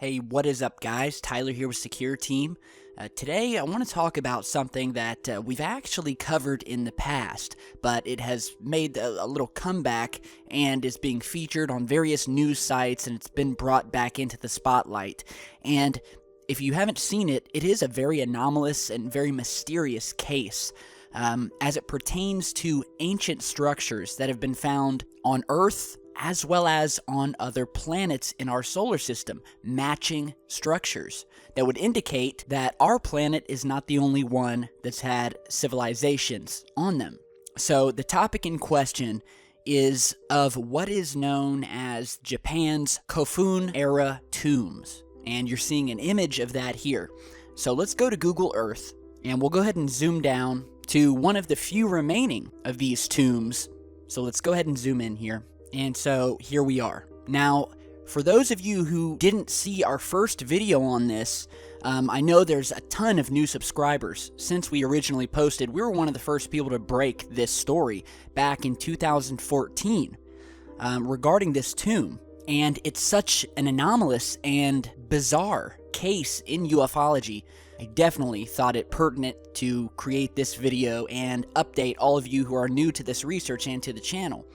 Hey, what is up, guys? Tyler here with Secureteam. Today, I want to talk about something that we've actually covered in the past, but it has made a little comeback and is being featured on various news sites, and it's been brought back into the spotlight. And if you haven't seen it, it is a very anomalous and very mysterious case as it pertains to ancient structures that have been found on Earth as well as on other planets in our solar system, matching structures that would indicate that our planet is not the only one that's had civilizations on them. So the topic in question is of what is known as Japan's Kofun-era tombs, and you're seeing an image of that here. So let's go to Google Earth, and we'll go ahead and zoom down to one of the few remaining of these tombs. So let's go ahead and zoom in here. And so here we are. Now, for those of you who didn't see our first video on this, I know there's a ton of new subscribers. Since we originally posted, we were one of the first people to break this story back in 2014 regarding this tomb. And it's such an anomalous and bizarre case in ufology. I definitely thought it pertinent to create this video and update all of you who are new to this research and to the channel.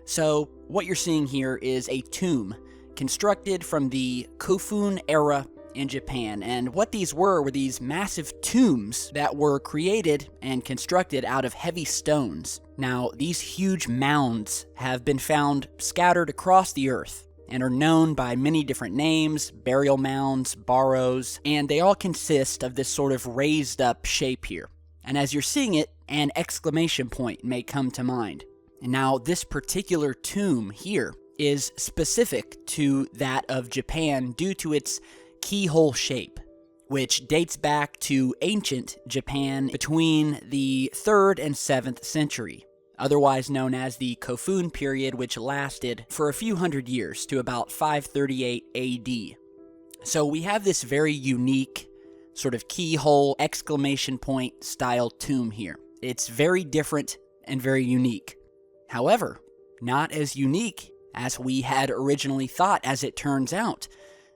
So, what you're seeing here is a tomb constructed from the Kofun era in Japan, and what these were these massive tombs that were created and constructed out of heavy stones. Now, these huge mounds have been found scattered across the earth and are known by many different names: burial mounds, barrows, and they all consist of this sort of raised up shape here. And as you're seeing it, an exclamation point may come to mind. And now, this particular tomb here is specific to that of Japan due to its keyhole shape, which dates back to ancient Japan between the 3rd and 7th century, otherwise known as the Kofun period, which lasted for a few hundred years to about 538 AD. So we have this very unique sort of keyhole exclamation point style tomb here. It's very different and very unique. However, not as unique as we had originally thought, as it turns out,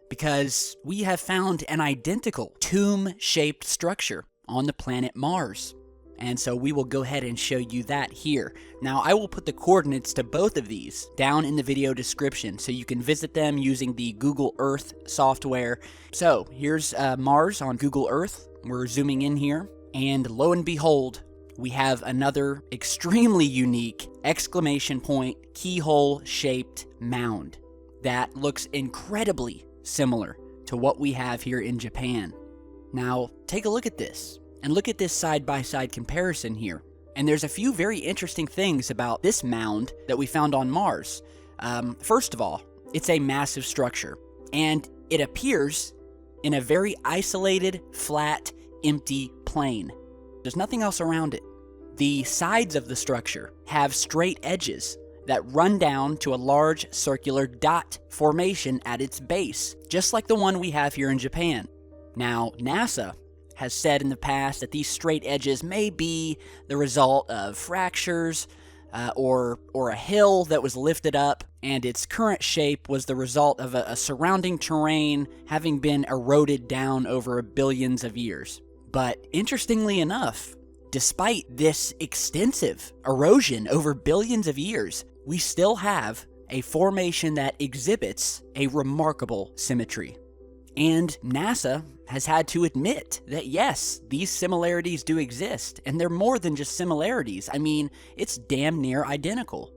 because we have found an identical tomb-shaped structure on the planet Mars. And so we will go ahead and show you that here. Now, I will put the coordinates to both of these down in the video description so you can visit them using the Google Earth software. So here's Mars on Google Earth. We're zooming in here, and lo and behold, we have another extremely unique exclamation point keyhole-shaped mound that looks incredibly similar to what we have here in Japan. Now, take a look at this, and look at this side-by-side comparison here. And there's a few very interesting things about this mound that we found on Mars. First of all, it's a massive structure, and it appears in a very isolated, flat, empty plain. There's nothing else around it. The sides of the structure have straight edges that run down to a large circular dot formation at its base, just like the one we have here in Japan. Now, NASA has said in the past that these straight edges may be the result of fractures or a hill that was lifted up, and its current shape was the result of a surrounding terrain having been eroded down over billions of years. But interestingly enough, despite this extensive erosion over billions of years, we still have a formation that exhibits a remarkable symmetry. And NASA has had to admit that yes, these similarities do exist, and they're more than just similarities. I mean, it's damn near identical.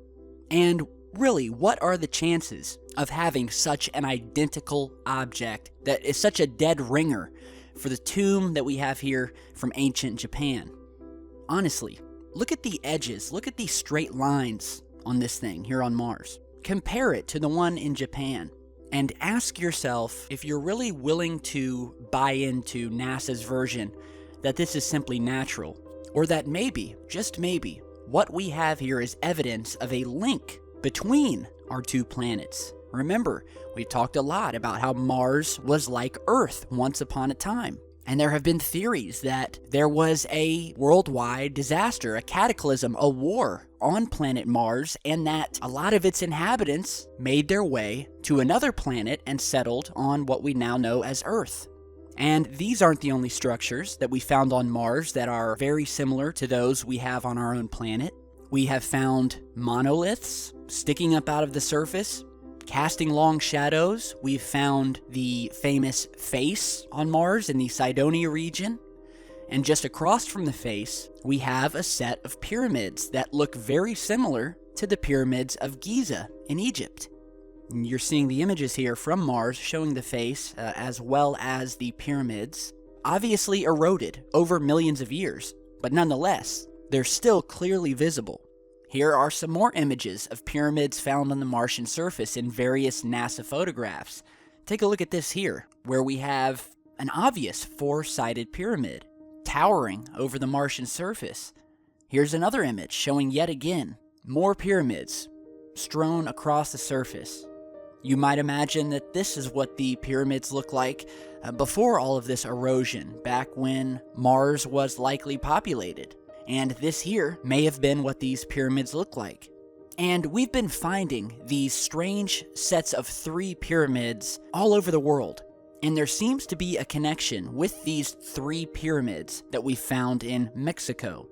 And really, what are the chances of having such an identical object that is such a dead ringer for the tomb that we have here from ancient Japan? Honestly, look at the edges, look at these straight lines on this thing here on Mars. Compare it to the one in Japan, and ask yourself if you're really willing to buy into NASA's version that this is simply natural, or that maybe, just maybe, what we have here is evidence of a link between our two planets. Remember, we talked a lot about how Mars was like Earth once upon a time. And there have been theories that there was a worldwide disaster, a cataclysm, a war on planet Mars, and that a lot of its inhabitants made their way to another planet and settled on what we now know as Earth. And these aren't the only structures that we found on Mars that are very similar to those we have on our own planet. We have found monoliths sticking up out of the surface, casting long shadows. We've found the famous face on Mars in the Cydonia region. And just across from the face, we have a set of pyramids that look very similar to the pyramids of Giza in Egypt. And you're seeing the images here from Mars showing the face as well as the pyramids, obviously eroded over millions of years, but nonetheless, they're still clearly visible. Here are some more images of pyramids found on the Martian surface in various NASA photographs. Take a look at this here, where we have an obvious four-sided pyramid towering over the Martian surface. Here's another image showing yet again more pyramids strewn across the surface. You might imagine that this is what the pyramids looked like before all of this erosion, back when Mars was likely populated. And this here may have been what these pyramids look like. And we've been finding these strange sets of 3 pyramids all over the world. And there seems to be a connection with these 3 pyramids that we found in Mexico,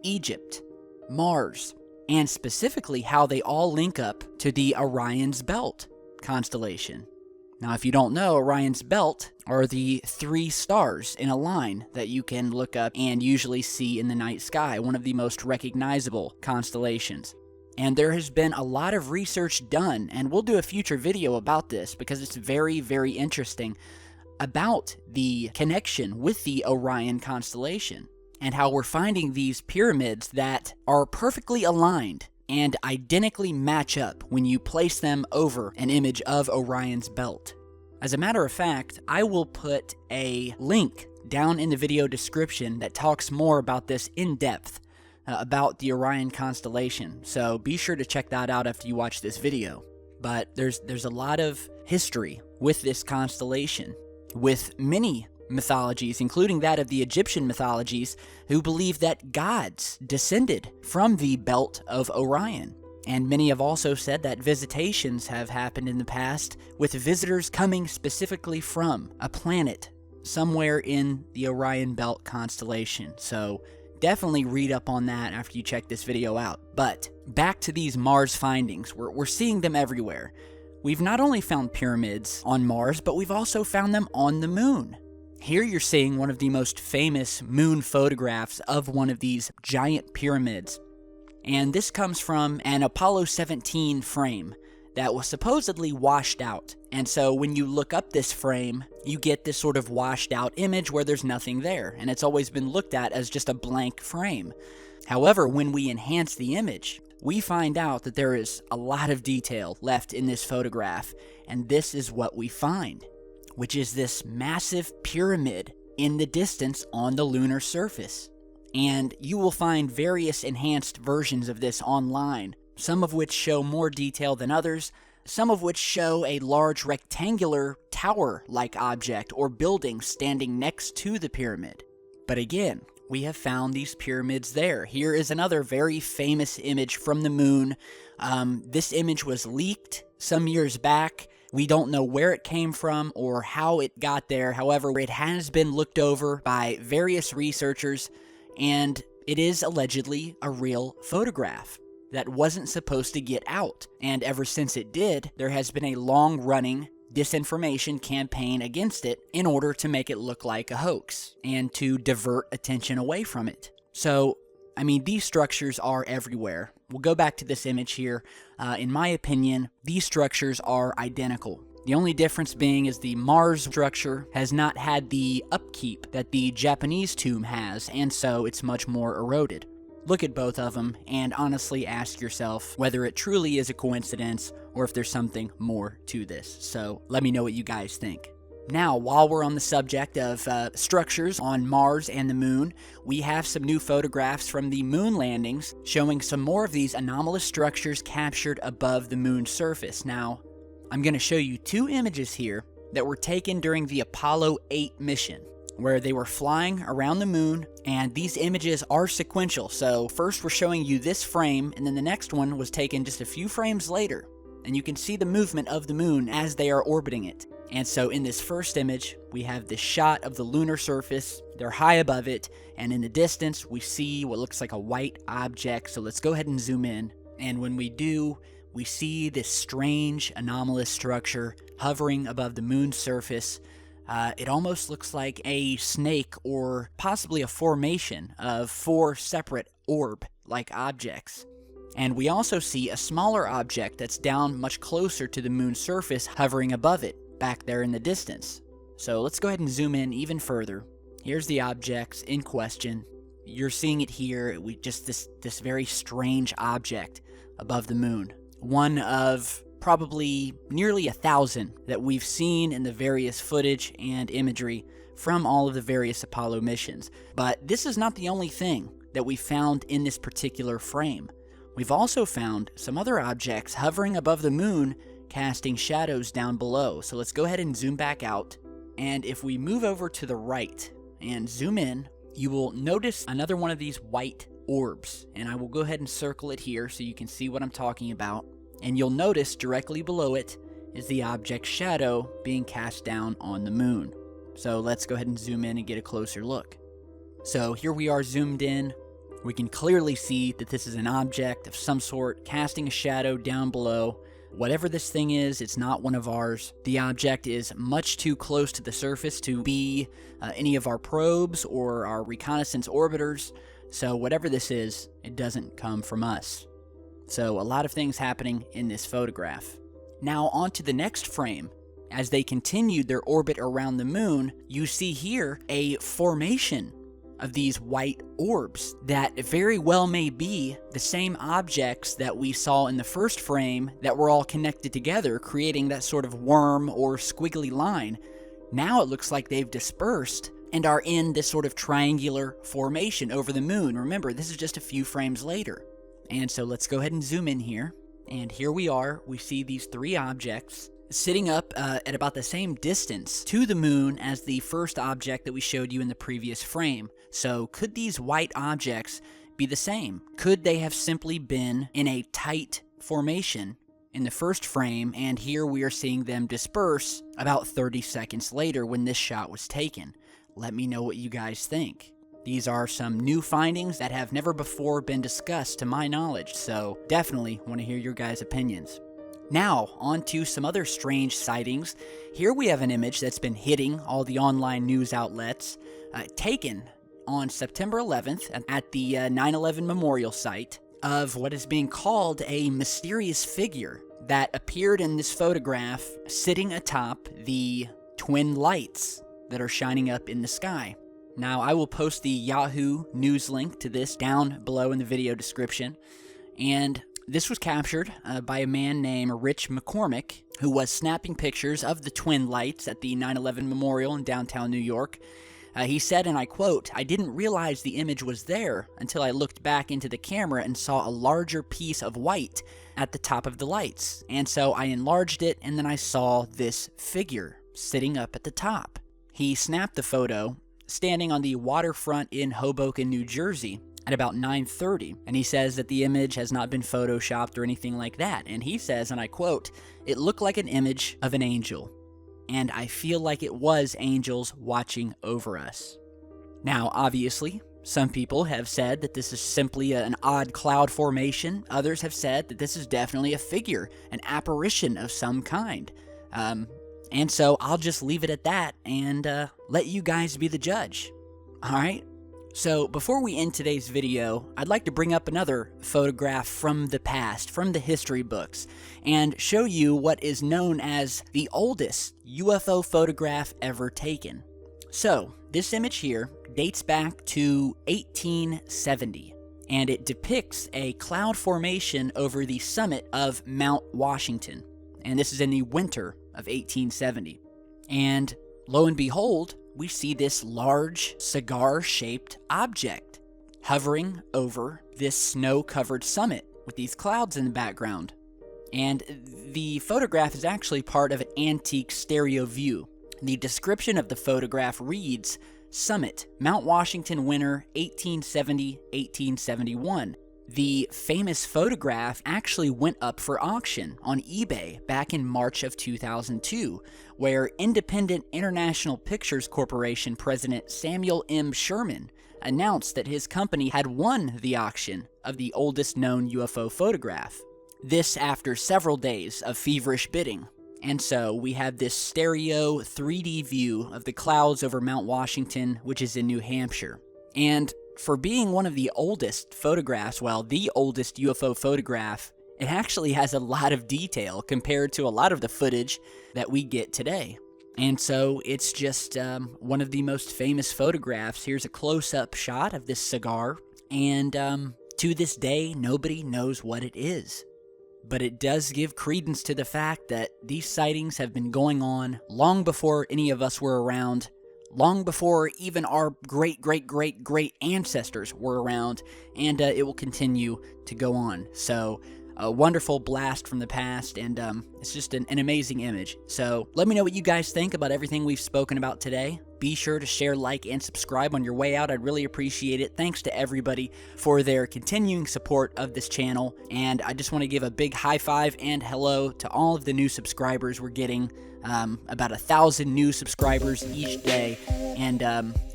Egypt, Mars, and specifically how they all link up to the Orion's Belt constellation. Now, if you don't know, Orion's Belt are the 3 stars in a line that you can look up and usually see in the night sky, one of the most recognizable constellations. And there has been a lot of research done, and we'll do a future video about this because it's very, very interesting, about the connection with the Orion constellation and how we're finding these pyramids that are perfectly aligned and identically match up when you place them over an image of Orion's Belt. As a matter of fact, I will put a link down in the video description that talks more about this in depth, about the Orion constellation, so be sure to check that out after you watch this video. But there's a lot of history with this constellation, with many mythologies, including that of the Egyptian mythologies, who believe that gods descended from the belt of Orion. And many have also said that visitations have happened in the past, with visitors coming specifically from a planet somewhere in the Orion Belt constellation. So definitely read up on that after you check this video out. But back to these Mars findings. We're seeing them everywhere. We've not only found pyramids on Mars, but we've also found them on the moon. Here you're seeing one of the most famous moon photographs of one of these giant pyramids. And this comes from an Apollo 17 frame that was supposedly washed out. And so when you look up this frame, you get this sort of washed out image where there's nothing there. And it's always been looked at as just a blank frame. However, when we enhance the image, we find out that there is a lot of detail left in this photograph. And this is what we find, which is this massive pyramid in the distance on the lunar surface. And you will find various enhanced versions of this online, some of which show more detail than others, some of which show a large rectangular tower-like object or building standing next to the pyramid. But again, we have found these pyramids there. Here is another very famous image from the moon. This image was leaked some years back. We don't know where it came from or how it got there. However, it has been looked over by various researchers, and it is allegedly a real photograph that wasn't supposed to get out. And ever since it did, there has been a long-running disinformation campaign against it in order to make it look like a hoax and to divert attention away from it. So, I mean, these structures are everywhere. We'll go back to this image here. In my opinion, these structures are identical. The only difference being is the Mars structure has not had the upkeep that the Japanese tomb has, and so it's much more eroded. Look at both of them and honestly ask yourself whether it truly is a coincidence or if there's something more to this. So let me know what you guys think. Now, while we're on the subject of structures on Mars and the moon, we have some new photographs from the moon landings showing some more of these anomalous structures captured above the moon's surface. Now, I'm going to show you 2 images here that were taken during the Apollo 8 mission. where they were flying around the moon, and these images are sequential. So first we're showing you this frame, and then the next one was taken just a few frames later, and you can see the movement of the moon as they are orbiting it. And so in this first image, we have this shot of the lunar surface. They're high above it, and in the distance, we see what looks like a white object. So let's go ahead and zoom in. And when we do, we see this strange, anomalous structure hovering above the moon's surface. It almost looks like a snake or possibly a formation of 4 separate orb-like objects. And we also see a smaller object that's down much closer to the moon's surface, hovering above it, back there in the distance. So let's go ahead and zoom in even further. Here's the objects in question. You're seeing it here. This very strange object above the moon. One of probably nearly 1,000 that we've seen in the various footage and imagery from all of the various Apollo missions. But this is not the only thing that we found in this particular frame. We've also found some other objects hovering above the moon, casting shadows down below. So let's go ahead and zoom back out. And if we move over to the right and zoom in, you will notice another one of these white orbs. And I will go ahead and circle it here so you can see what I'm talking about. And you'll notice directly below it is the object's shadow being cast down on the moon. So let's go ahead and zoom in and get a closer look. So here we are zoomed in. We can clearly see that this is an object of some sort casting a shadow down below. Whatever this thing is, it's not one of ours. The object is much too close to the surface to be any of our probes or our reconnaissance orbiters. So whatever this is, it doesn't come from us. So a lot of things happening in this photograph. Now on to the next frame. As they continued their orbit around the moon, you see here a formation of these white orbs that very well may be the same objects that we saw in the first frame that were all connected together, creating that sort of worm or squiggly line. Now it looks like they've dispersed and are in this sort of triangular formation over the moon. Remember, this is just a few frames later. And so let's go ahead and zoom in here. And here we are. We see these 3 objects sitting up at about the same distance to the moon as the first object that we showed you in the previous frame. So could these white objects be the same? Could they have simply been in a tight formation in the first frame, and here we are seeing them disperse about 30 seconds later when this shot was taken? Let me know what you guys think. These are some new findings that have never before been discussed to my knowledge, so definitely want to hear your guys' opinions. Now, on to some other strange sightings. Here we have an image that's been hitting all the online news outlets, taken on September 11th at the 9/11 memorial site, of what is being called a mysterious figure that appeared in this photograph sitting atop the twin lights that are shining up in the sky. Now, I will post the Yahoo News link to this down below in the video description, and this was captured by a man named Rich McCormick, who was snapping pictures of the twin lights at the 9/11 memorial in downtown New York. He said, and I quote, "I didn't realize the image was there until I looked back into the camera and saw a larger piece of white at the top of the lights. And so I enlarged it, and then I saw this figure sitting up at the top." He snapped the photo standing on the waterfront in Hoboken, New Jersey, at about 9:30, and he says that the image has not been photoshopped or anything like that. And he says, and I quote, "It looked like an image of an angel, and I feel like it was angels watching over us." Now, obviously, some people have said that this is simply an odd cloud formation. Others have said that this is definitely a figure, an apparition of some kind. And so I'll just leave it at that and let you guys be the judge. All right? So before we end today's video, I'd like to bring up another photograph from the past, from the history books, and show you what is known as the oldest UFO photograph ever taken. So this image here dates back to 1870, and it depicts a cloud formation over the summit of Mount Washington. And this is in the winter of 1870. And lo and behold, we see this large cigar-shaped object hovering over this snow-covered summit with these clouds in the background. And the photograph is actually part of an antique stereo view. The description of the photograph reads, Summit, Mount Washington winner, 1870-1871. The famous photograph actually went up for auction on eBay back in March of 2002, where Independent International Pictures Corporation President Samuel M. Sherman announced that his company had won the auction of the oldest known UFO photograph. This after several days of feverish bidding. And so we have this stereo 3D view of the clouds over Mount Washington, which is in New Hampshire. And for being one of the oldest photographs, well, the oldest UFO photograph, it actually has a lot of detail compared to a lot of the footage that we get today. And so it's just one of the most famous photographs. Here's a close-up shot of this cigar, and to this day, nobody knows what it is. But it does give credence to the fact that these sightings have been going on long before any of us were around, long before even our great ancestors were around, and it will continue to go on. So, a wonderful blast from the past, and it's just an amazing image. So, let me know what you guys think about everything we've spoken about today. Be sure to share, like, and subscribe on your way out. I'd really appreciate it. Thanks to everybody for their continuing support of this channel, and I just want to give a big high five and hello to all of the new subscribers we're getting. About 1,000 new subscribers each day, and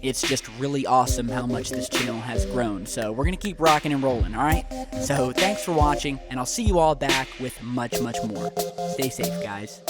it's just really awesome how much this channel has grown. So we're going to keep rocking and rolling, all right? So thanks for watching, and I'll see you all back with much more. Stay safe, guys.